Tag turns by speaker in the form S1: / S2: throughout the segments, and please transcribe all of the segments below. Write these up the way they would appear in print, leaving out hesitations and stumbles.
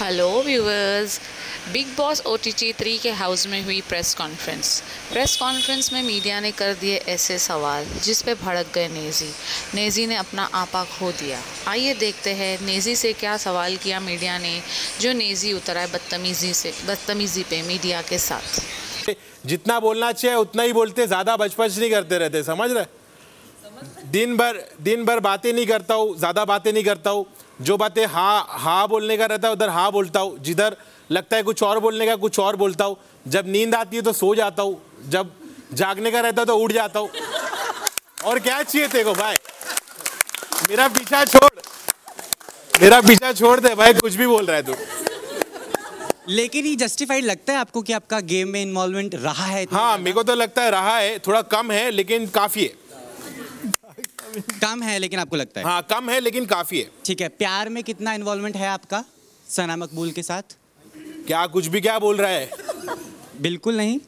S1: Hello viewers. Big boss OTT 3 के house में हुई प्रेस कॉन्फ्रेंस में मीडिया ने कर दिए ऐसे सवाल जिस पे भड़क गए नेजी ने अपना आपा खो दिया। आइए देखते हैं नेजी से क्या सवाल किया मीडिया ने, जो नेजी उतरा है बदतमीजी पे मीडिया के साथ।
S2: जितना बोलना चाहिए उतना ही बोलते, ज़्यादा बचपच नहीं करते रहते, समझ रहे? दिन भर बातें नहीं करता हूँ, ज़्यादा बातें नहीं करता हूँ। जो बातें हाँ बोलने का रहता है उधर हाँ बोलता हूँ, जिधर लगता है कुछ और बोलने का कुछ और बोलता हूँ। जब नींद आती है तो सो जाता हूँ, जब जागने का रहता है तो उठ जाता हूँ। और क्या चाहिए तेरे को भाई? मेरा पीछा छोड़ दे भाई, कुछ भी बोल रहा है तू।
S3: लेकिन ये जस्टिफाइड लगता है आपको कि आपका गेम में इन्वॉल्वमेंट रहा है?
S2: हाँ, मेरे को तो लगता है रहा है, थोड़ा कम है लेकिन काफ़ी है।
S3: कम है लेकिन आपको लगता है?
S2: हाँ, कम है लेकिन काफ़ी है।
S3: ठीक है, प्यार में कितना इन्वॉल्वमेंट है आपका सना मकबूल के साथ?
S2: क्या कुछ भी क्या बोल रहा है?
S3: बिल्कुल नहीं।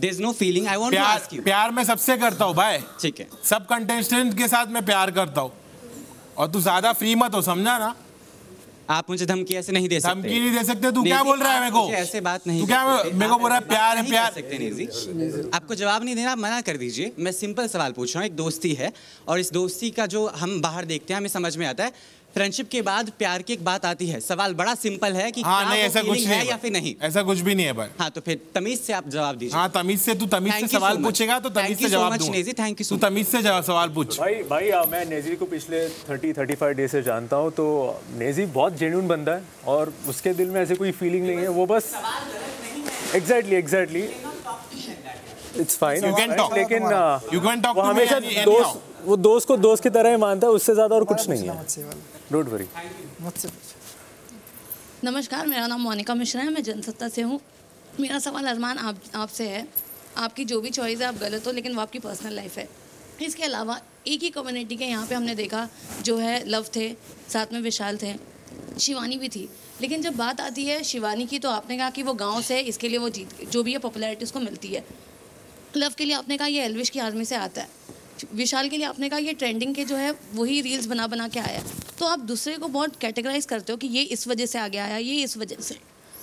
S3: There's no feeling. I want to ask you.
S2: प्यार मैं सबसे करता हूँ भाई।
S3: ठीक है,
S2: सब कंटेस्टेंट के साथ मैं प्यार करता हूँ। और तू ज्यादा फ्री मत हो, समझा ना?
S3: आप मुझे धमकी ऐसे नहीं दे सकते।
S2: धमकी नहीं दे सकते। तू क्या बोल रहा है मेरे को?
S3: ऐसे बात नहीं।
S2: तू क्या मेरे को बोल रहा है? प्यार है, प्यार
S3: सकते नेजी। आपको जवाब नहीं देना, आप मना कर दीजिए। मैं सिंपल सवाल पूछ रहा हूँ। एक दोस्ती है और इस दोस्ती का जो हम बाहर देखते हैं हमें समझ में आता है। फ्रेंडशिप के बाद प्यार की एक बात आती है। सवाल बड़ा सिंपल है कि
S2: हाँ, नहीं ऐसा कुछ नहीं
S3: है या फिर नहीं।
S2: ऐसा कुछ भी नहीं है भाई।
S3: हाँ, तो फिर तमीज से आप जवाब दीजिए।
S2: हाँ, तमीज से सवाल पूछेगा तो तमीज से जवाब दूंगा।
S3: Thank you.
S2: तू तमीज से सवाल पूछ।
S4: भाई मैं नेजी को पिछले 30-35 डे से जानता हूँ, तो नेजी बहुत जेन्युइन बंदा है और उसके दिल में ऐसे कोई फीलिंग नहीं है। वो बस एग्जैक्टली इट्स फाइन, लेकिन वो हमेशा दोस्त को दोस्त की तरह ही मानता है, उससे ज़्यादा और कुछ नहीं है। Don't worry.
S5: नमस्कार, मेरा नाम मोनिका मिश्रा है, मैं जनसत्ता से हूँ। मेरा सवाल अरमान आपसे है। आपकी जो भी चॉइस है आप गलत हो, लेकिन वो आपकी पर्सनल लाइफ है। इसके अलावा एक ही कम्युनिटी के यहाँ पे हमने देखा जो है लव थे, साथ में विशाल थे, शिवानी भी थी। लेकिन जब बात आती है शिवानी की तो आपने कहा कि वो गाँव से है, इसके लिए वो जीत जो भी है पॉपुलैरिटी उसको मिलती है। लव के लिए आपने कहा ये एल्विश की आर्मी से आता है। विशाल के लिए आपने कहा ये ट्रेंडिंग के जो है वही रील्स बना के आया। तो आप दूसरे को बहुत कैटेगराइज करते हो कि ये इस वजह से आगे आया, ये इस वजह से।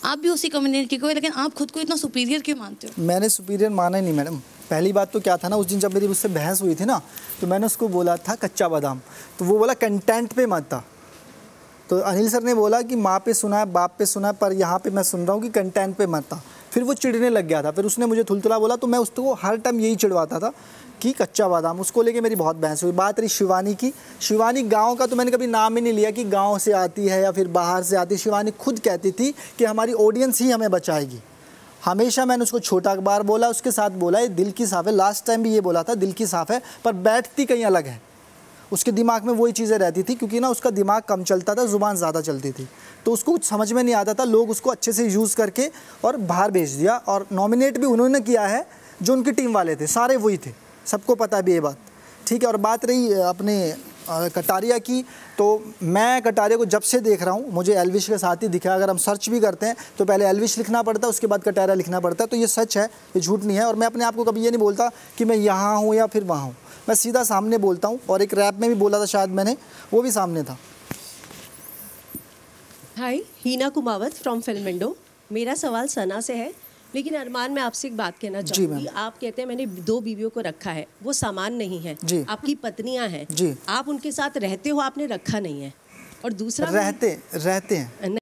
S5: आप भी उसी कम्युनिटी को, लेकिन आप खुद को इतना सुपीरियर क्यों मानते हो?
S6: मैंने सुपीरियर माना ही नहीं मैडम। पहली बात तो क्या था ना, उस दिन जब मेरी उससे बहस हुई थी ना, तो मैंने उसको बोला था कच्चा बादाम, तो वो बोला कंटेंट पे मत था। तो अनिल सर ने बोला कि माँ पे सुना है, बाप पे सुना है, पर यहाँ पे मैं सुन रहा हूँ कि कंटेंट पे मत था। फिर वो चिढ़ने लग गया था, फिर उसने मुझे थुलथुला बोला, तो मैं उसको हर टाइम यही चिढ़वाता था कि कच्चा बादाम। उसको लेके मेरी बहुत बहस हुई। बात रही शिवानी की, शिवानी गांव का तो मैंने कभी नाम ही नहीं लिया कि गांव से आती है या फिर बाहर से आती है। शिवानी खुद कहती थी कि हमारी ऑडियंस ही हमें बचाएगी। हमेशा मैंने उसको छोटा अखबार बोला, उसके साथ बोला ये दिल की साफ़ है। लास्ट टाइम भी ये बोला था दिल की साफ़ है, पर बैठती कहीं अलग है। उसके दिमाग में वही चीज़ें रहती थी, क्योंकि ना उसका दिमाग कम चलता था, ज़ुबान ज़्यादा चलती थी, तो उसको कुछ समझ में नहीं आता था। लोग उसको अच्छे से यूज़ करके और बाहर भेज दिया। और नॉमिनेट भी उन्होंने किया है, जो उनकी टीम वाले थे सारे वही थे, सबको पता है भी ये बात, ठीक है। और बात रही अपने कटारिया की, तो मैं कटारिया को जब से देख रहा हूँ मुझे एल्विश के साथ ही दिखा। अगर हम सर्च भी करते हैं तो पहले एल्विश लिखना पड़ता है, उसके बाद कटारिया लिखना पड़ता है। तो ये सच है, ये झूठ नहीं है। और मैं अपने आप को कभी ये नहीं बोलता कि मैं यहाँ हूँ या फिर वहाँ हूँ, मैं सीधा सामने बोलता हूँ। और एक रैप में भी बोला था शायद मैंने, वो भी सामने था।
S7: हाय, हीना कुमावत फ्रॉम फिल्म विंडो। मेरा सवाल सना से है, लेकिन अरमान मैं आपसे एक बात कहना चाहूँगी। आप कहते हैं मैंने 2 बीवियों को रखा है, वो सामान नहीं है, आपकी पत्नियां हैं, आप उनके साथ रहते हो, आपने रखा नहीं है। और दूसरा
S6: रहते हैं